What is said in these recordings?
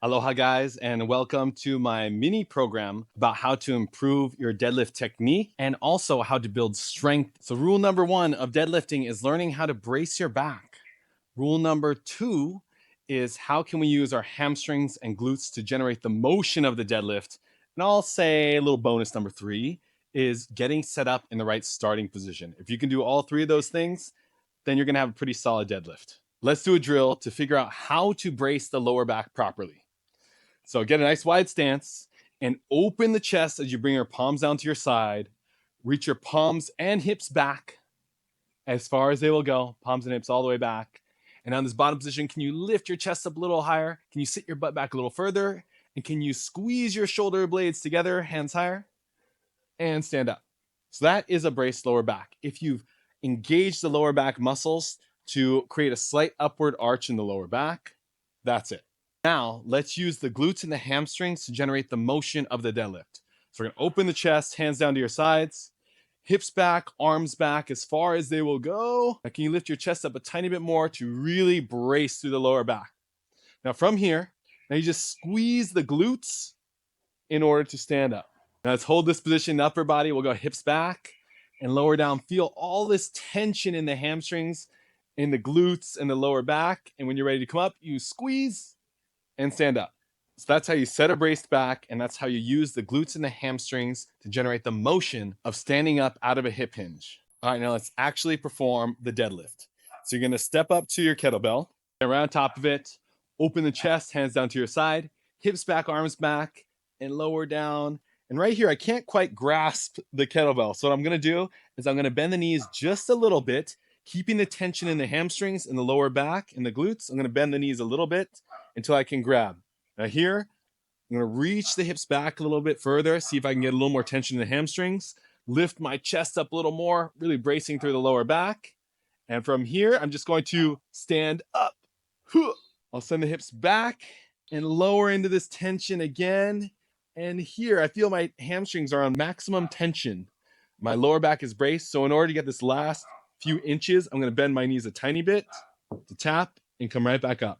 Aloha guys, and welcome to my mini program about how to improve your deadlift technique and also how to build strength. So rule number 1 of deadlifting is learning how to brace your back. Rule number 2 is how can we use our hamstrings and glutes to generate the motion of the deadlift. And I'll say a little bonus number 3 is getting set up in the right starting position. If you can do all 3 of those things, then you're gonna have a pretty solid deadlift. Let's do a drill to figure out how to brace the lower back properly. So get a nice wide stance and open the chest as you bring your palms down to your side. Reach your palms and hips back as far as they will go. Palms and hips all the way back. And on this bottom position, can you lift your chest up a little higher? Can you sit your butt back a little further? And can you squeeze your shoulder blades together, hands higher? And stand up. So that is a braced lower back. If you've engaged the lower back muscles to create a slight upward arch in the lower back, that's it. Now, let's use the glutes and the hamstrings to generate the motion of the deadlift. So we're going to open the chest, hands down to your sides, hips back, arms back as far as they will go. Now, can you lift your chest up a tiny bit more to really brace through the lower back? Now, from here, now you just squeeze the glutes in order to stand up. Now, let's hold this position in the upper body. We'll go hips back and lower down. Feel all this tension in the hamstrings, in the glutes, and the lower back. And when you're ready to come up, you squeeze and stand up. So that's how you set a braced back, and that's how you use the glutes and the hamstrings to generate the motion of standing up out of a hip hinge. All right, now let's actually perform the deadlift. So you're gonna step up to your kettlebell, around top of it, open the chest, hands down to your side, hips back, arms back, and lower down. And right here, I can't quite grasp the kettlebell. So what I'm gonna do is I'm gonna bend the knees just a little bit, keeping the tension in the hamstrings and the lower back and the glutes. I'm gonna bend the knees a little bit until I can grab. Now here, I'm gonna reach the hips back a little bit further, see if I can get a little more tension in the hamstrings, lift my chest up a little more, really bracing through the lower back. And from here, I'm just going to stand up. I'll send the hips back and lower into this tension again. And here, I feel my hamstrings are on maximum tension. My lower back is braced. So in order to get this last few inches, I'm gonna bend my knees a tiny bit to tap and come right back up.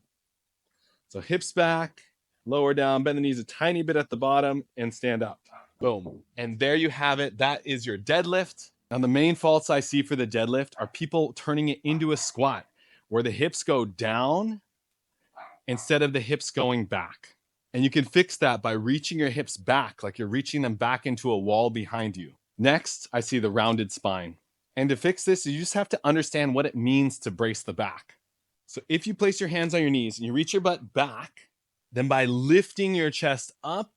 So hips back, lower down, bend the knees a tiny bit at the bottom, and stand up. Boom. And there you have it. That is your deadlift. Now, the main faults I see for the deadlift are people turning it into a squat where the hips go down instead of the hips going back. And you can fix that by reaching your hips back, like you're reaching them back into a wall behind you. Next, I see the rounded spine. And to fix this, you just have to understand what it means to brace the back. So if you place your hands on your knees and you reach your butt back, then by lifting your chest up,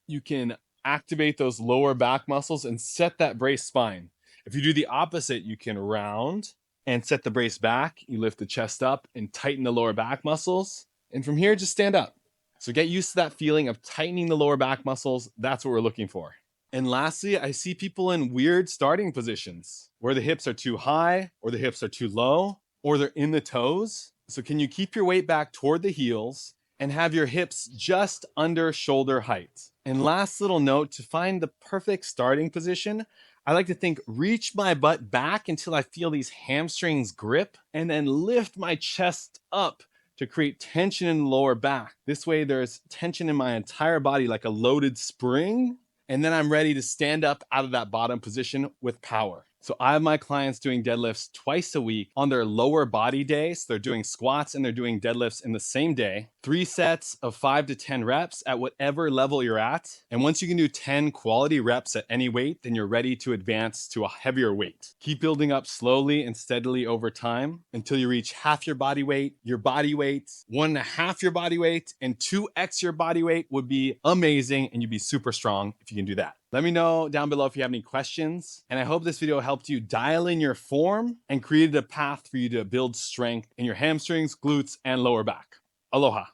you can activate those lower back muscles and set that braced spine. If you do the opposite, you can round and set the brace back. You lift the chest up and tighten the lower back muscles. And from here, just stand up. So get used to that feeling of tightening the lower back muscles. That's what we're looking for. And lastly, I see people in weird starting positions where the hips are too high or the hips are too low or they're in the toes. So can you keep your weight back toward the heels and have your hips just under shoulder height? And last little note, to find the perfect starting position, I like to think reach my butt back until I feel these hamstrings grip and then lift my chest up to create tension in the lower back. This way there's tension in my entire body like a loaded spring. And then I'm ready to stand up out of that bottom position with power. So I have my clients doing deadlifts twice a week on their lower body day. So they're doing squats and they're doing deadlifts in the same day. 3 sets of 5 to 10 reps at whatever level you're at. And once you can do 10 quality reps at any weight, then you're ready to advance to a heavier weight. Keep building up slowly and steadily over time until you reach half your body weight, 1.5 your body weight, and 2x your body weight would be amazing. And you'd be super strong if you can do that. Let me know down below if you have any questions. And I hope this video helped you dial in your form and created a path for you to build strength in your hamstrings, glutes, and lower back. Aloha.